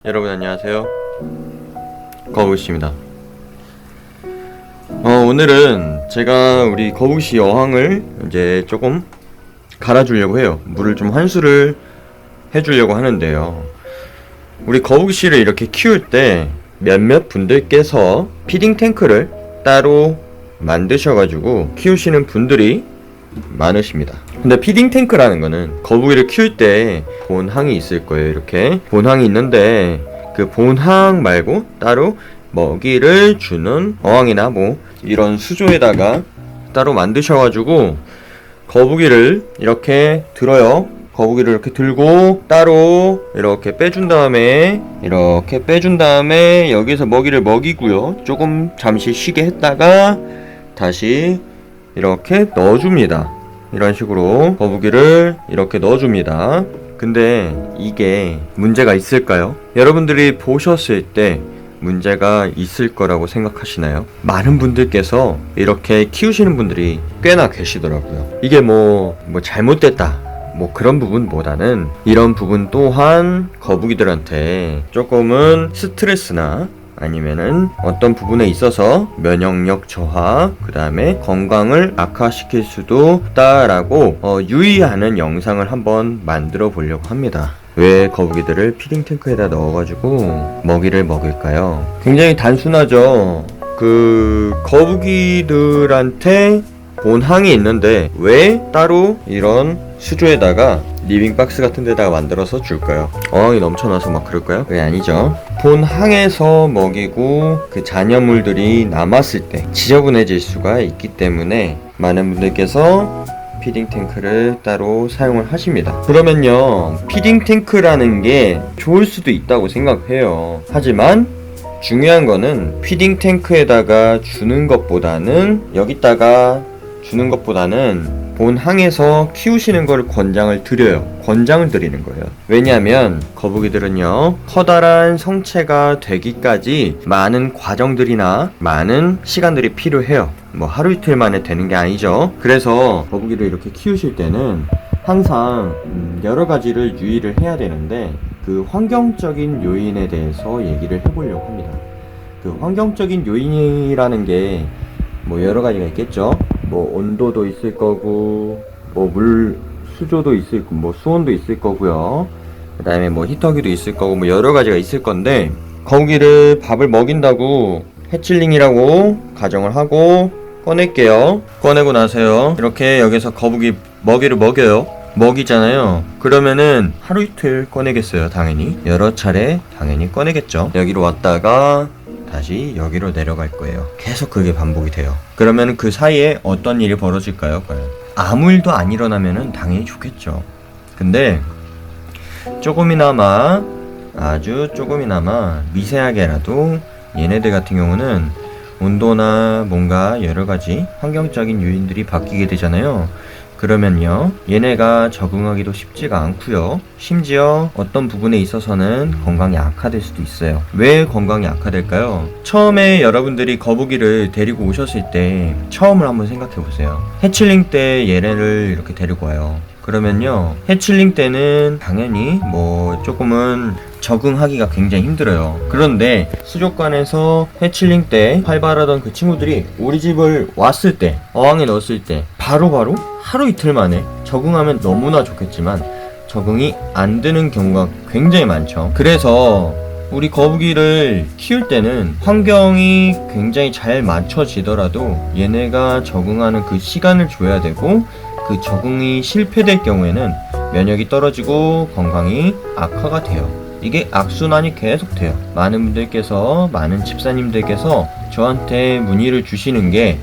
여러분 안녕하세요, 거북씨입니다. 오늘은 제가 우리 거북씨 어항을 이제 조금 갈아주려고 해요. 물을 좀 환수를 해주려고 하는데요, 우리 거북씨를 이렇게 키울 때 몇몇 분들께서 피딩 탱크를 따로 만드셔가지고 키우시는 분들이 많으십니다. 근데 피딩 탱크라는 거는 거북이를 키울 때 본항이 있을 거예요. 이렇게 본항이 있는데 그 본항 말고 따로 먹이를 주는 어항이나 뭐 이런 수조에다가 따로 만드셔가지고 거북이를 이렇게 들어요. 거북이를 이렇게 들고 따로 이렇게 빼준 다음에 여기서 먹이를 먹이고요, 조금 잠시 쉬게 했다가 다시 이렇게 넣어줍니다. 이런 식으로 거북이를 이렇게 넣어줍니다. 근데 이게 문제가 있을까요? 여러분들이 보셨을 때 문제가 있을 거라고 생각하시나요? 많은 분들께서 이렇게 키우시는 분들이 꽤나 계시더라고요. 이게 뭐 잘못됐다 뭐 그런 부분보다는 이런 부분 또한 거북이들한테 조금은 스트레스나 아니면은 어떤 부분에 있어서 면역력 저하, 그 다음에 건강을 악화시킬 수도 있다라고 유의하는 영상을 한번 만들어 보려고 합니다. 왜 거북이들을 피딩 탱크에다 넣어가지고 먹이를 먹일까요? 굉장히 단순하죠. 그 거북이들한테 본항이 있는데 왜 따로 이런 수조에다가 리빙박스 같은 데다가 만들어서 줄까요? 어항이 넘쳐나서 막 그럴까요? 그게 아니죠. 본항에서 먹이고 그 잔여물들이 남았을 때 지저분해질 수가 있기 때문에 많은 분들께서 피딩 탱크를 따로 사용을 하십니다. 그러면요, 피딩 탱크라는 게 좋을 수도 있다고 생각해요. 하지만 중요한 거는 피딩 탱크에다가 주는 것보다는 본항에서 키우시는 걸 권장을 드리는 거예요. 왜냐하면 거북이들은요, 커다란 성체가 되기까지 많은 과정들이나 많은 시간들이 필요해요. 뭐 하루 이틀 만에 되는 게 아니죠. 그래서 거북이를 이렇게 키우실 때는 항상 여러 가지를 유의를 해야 되는데, 그 환경적인 요인에 대해서 얘기를 해보려고 합니다. 그 환경적인 요인이라는 게 뭐 여러 가지가 있겠죠. 뭐 온도도 있을 거고, 뭐 물 수조도 있을 거고, 뭐 수온도 있을 거고요. 그 다음에 뭐 히터기도 있을 거고, 뭐 여러 가지가 있을 건데, 거북이를 밥을 먹인다고 해칠링이라고 가정을 하고 꺼낼게요. 꺼내고 나서요, 이렇게 여기서 거북이 먹이를 먹이잖아요. 그러면은 하루 이틀 꺼내겠어요. 당연히 여러 차례 당연히 꺼내겠죠. 여기로 왔다가 다시 여기로 내려갈 거예요. 계속 그게 반복이 돼요. 그러면 그 사이에 어떤 일이 벌어질까요? 과연 아무 일도 안 일어나면은 당연히 좋겠죠. 근데 아주 조금이나마 미세하게라도 얘네들 같은 경우는 온도나 뭔가 여러 가지 환경적인 요인들이 바뀌게 되잖아요. 그러면요, 얘네가 적응하기도 쉽지가 않고요, 심지어 어떤 부분에 있어서는 건강이 악화될 수도 있어요. 왜 건강이 악화될까요? 처음에 여러분들이 거북이를 데리고 오셨을 때 처음을 한번 생각해 보세요. 해칠링 때 얘네를 이렇게 데리고 와요. 그러면요, 해칠링 때는 당연히 뭐 조금은 적응하기가 굉장히 힘들어요. 그런데 수족관에서 해칠링 때 활발하던 그 친구들이 우리 집을 왔을 때, 어항에 넣었을 때 바로바로 하루 이틀 만에 적응하면 너무나 좋겠지만 적응이 안 되는 경우가 굉장히 많죠. 그래서 우리 거북이를 키울 때는 환경이 굉장히 잘 맞춰지더라도 얘네가 적응하는 그 시간을 줘야 되고, 그 적응이 실패될 경우에는 면역이 떨어지고 건강이 악화가 돼요. 이게 악순환이 계속 돼요. 많은 집사님들께서 저한테 문의를 주시는 게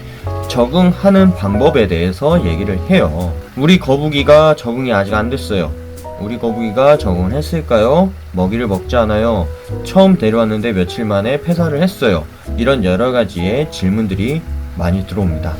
적응하는 방법에 대해서 얘기를 해요. 우리 거북이가 적응이 아직 안 됐어요. 우리 거북이가 적응을 했을까요? 먹이를 먹지 않아요. 처음 데려왔는데 며칠 만에 폐사를 했어요. 이런 여러 가지의 질문들이 많이 들어옵니다.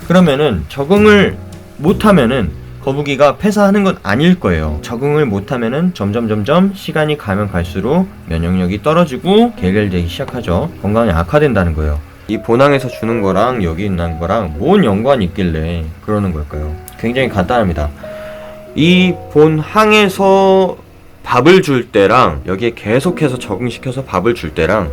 그러면은 적응을 못하면은 거북이가 폐사하는 건 아닐 거예요. 적응을 못하면은 점점 시간이 가면 갈수록 면역력이 떨어지고 개결되기 시작하죠. 건강이 악화된다는 거예요. 이 본항에서 주는 거랑 여기 있는 거랑 뭔 연관이 있길래 그러는 걸까요? 굉장히 간단합니다. 이 본항에서 밥을 줄 때랑 여기에 계속해서 적응시켜서 밥을 줄 때랑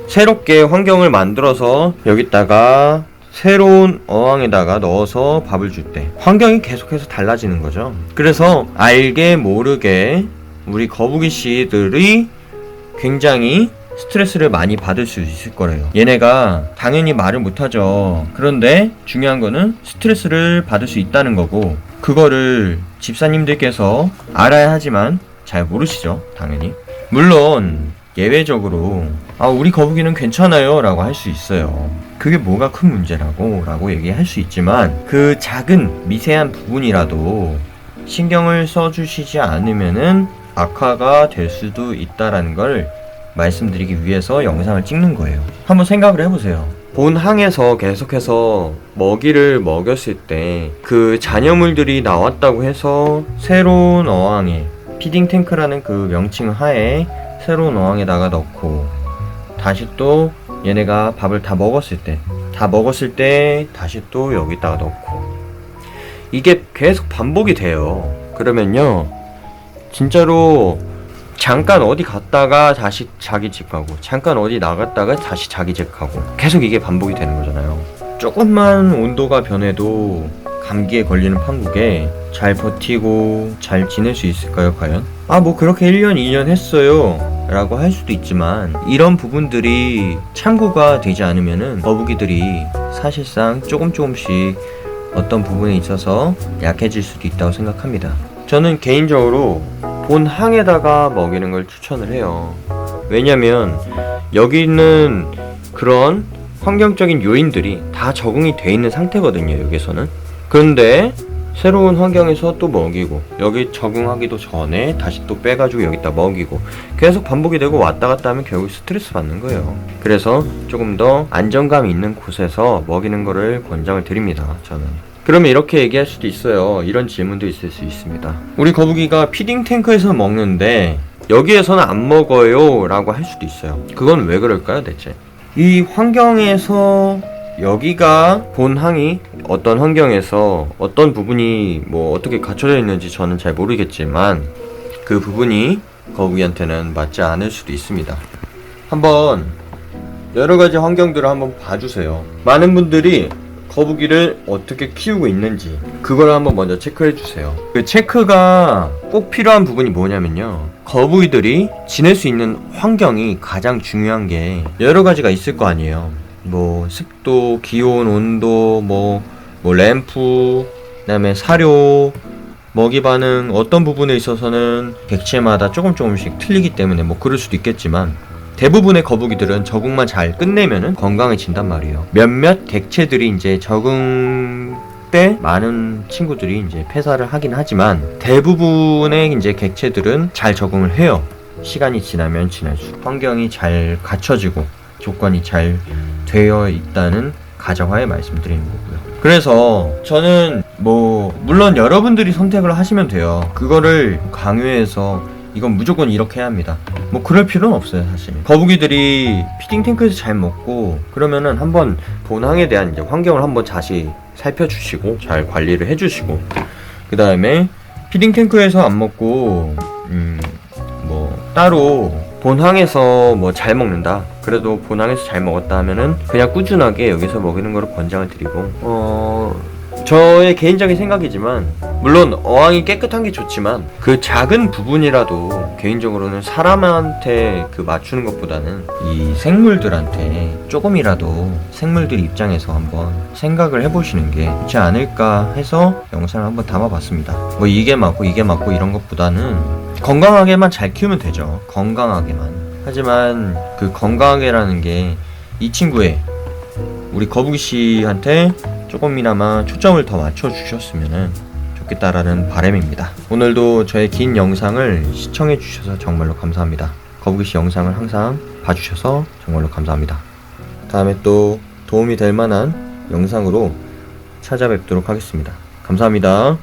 새롭게 환경을 만들어서 여기다가 새로운 어항에다가 넣어서 밥을 줄 때 환경이 계속해서 달라지는 거죠. 그래서 알게 모르게 우리 거북이 씨들이 굉장히 스트레스를 많이 받을 수 있을 거래요. 얘네가 당연히 말을 못하죠. 그런데 중요한 거는 스트레스를 받을 수 있다는 거고, 그거를 집사님들께서 알아야 하지만 잘 모르시죠, 당연히. 물론 예외적으로 우리 거북이는 괜찮아요 라고 할 수 있어요. 그게 뭐가 큰 문제라고 얘기할 수 있지만, 그 작은 미세한 부분이라도 신경을 써주시지 않으면은 악화가 될 수도 있다라는 걸 말씀드리기 위해서 영상을 찍는 거예요. 한번 생각을 해보세요. 본 항에서 계속해서 먹이를 먹였을 때 그 잔여물들이 나왔다고 해서 새로운 어항에, 피딩 탱크라는 그 명칭 하에 새로운 어항에다가 넣고, 다시 또 얘네가 밥을 다 먹었을 때 다시 또 여기다가 넣고, 이게 계속 반복이 돼요. 그러면요, 진짜로 잠깐 어디 갔다가 다시 자기 집 가고, 잠깐 어디 나갔다가 다시 자기 집 가고, 계속 이게 반복이 되는 거잖아요. 조금만 온도가 변해도 감기에 걸리는 판국에 잘 버티고 잘 지낼 수 있을까요, 과연? 뭐 그렇게 1년, 2년 했어요 라고 할 수도 있지만, 이런 부분들이 참고가 되지 않으면은 거북이들이 사실상 조금씩 어떤 부분에 있어서 약해질 수도 있다고 생각합니다. 저는 개인적으로 본 항에다가 먹이는 걸 추천을 해요. 왜냐면 여기 있는 그런 환경적인 요인들이 다 적응이 돼 있는 상태거든요, 여기서는. 그런데 새로운 환경에서 또 먹이고, 여기 적응하기도 전에 다시 또 빼가지고 여기다 먹이고, 계속 반복이 되고 왔다 갔다 하면 결국 스트레스 받는 거예요. 그래서 조금 더 안정감 있는 곳에서 먹이는 거를 권장을 드립니다, 저는. 그러면 이렇게 얘기할 수도 있어요. 이런 질문도 있을 수 있습니다. 우리 거북이가 피딩 탱크에서 먹는데 여기에서는 안 먹어요 라고 할 수도 있어요. 그건 왜 그럴까요, 대체? 이 환경에서, 여기가 본 항이 어떤 환경에서 어떤 부분이 어떻게 갖춰져 있는지 저는 잘 모르겠지만, 그 부분이 거북이한테는 맞지 않을 수도 있습니다. 한번 여러가지 환경들을 한번 봐주세요. 많은 분들이 거북이를 어떻게 키우고 있는지 그걸 한번 먼저 체크해 주세요. 그 체크가 꼭 필요한 부분이 뭐냐면요, 거북이들이 지낼 수 있는 환경이 가장 중요한 게 여러 가지가 있을 거 아니에요. 습도, 기온, 온도, 램프, 그다음에 사료, 먹이 반응, 어떤 부분에 있어서는 객체마다 조금씩 틀리기 때문에 그럴 수도 있겠지만, 대부분의 거북이들은 적응만 잘 끝내면은 건강해진단 말이에요. 몇몇 객체들이 이제 적응 때 많은 친구들이 이제 폐사를 하긴 하지만, 대부분의 이제 객체들은 잘 적응을 해요. 시간이 지나면 지날수록 환경이 잘 갖춰지고 조건이 잘 되어 있다는 가정하에 말씀드리는 거고요. 그래서 저는 물론 여러분들이 선택을 하시면 돼요. 그거를 강요해서 이건 무조건 이렇게 해야 합니다. 그럴 필요는 없어요, 사실. 거북이들이 피딩 탱크에서 잘 먹고 그러면은 한번 본항에 대한 이제 환경을 한번 다시 살펴주시고 잘 관리를 해주시고, 그 다음에 피딩 탱크에서 안 먹고 따로 본항에서 잘 먹는다, 그래도 본항에서 잘 먹었다 하면은 그냥 꾸준하게 여기서 먹이는 거를 권장을 드리고, 저의 개인적인 생각이지만, 물론 어항이 깨끗한 게 좋지만 그 작은 부분이라도 개인적으로는 사람한테 맞추는 것보다는 이 생물들한테 조금이라도 생물들 입장에서 한번 생각을 해보시는 게 좋지 않을까 해서 영상을 한번 담아봤습니다. 이게 맞고 이런 것보다는 건강하게만 잘 키우면 되죠. 건강하게만. 하지만 그 건강하게라는 게 이 친구의, 우리 거북이 씨한테 조금이나마 초점을 더 맞춰주셨으면 좋겠다라는 바람입니다. 오늘도 저의 긴 영상을 시청해주셔서 정말로 감사합니다. 거북이씨 영상을 항상 봐주셔서 정말로 감사합니다. 다음에 또 도움이 될 만한 영상으로 찾아뵙도록 하겠습니다. 감사합니다.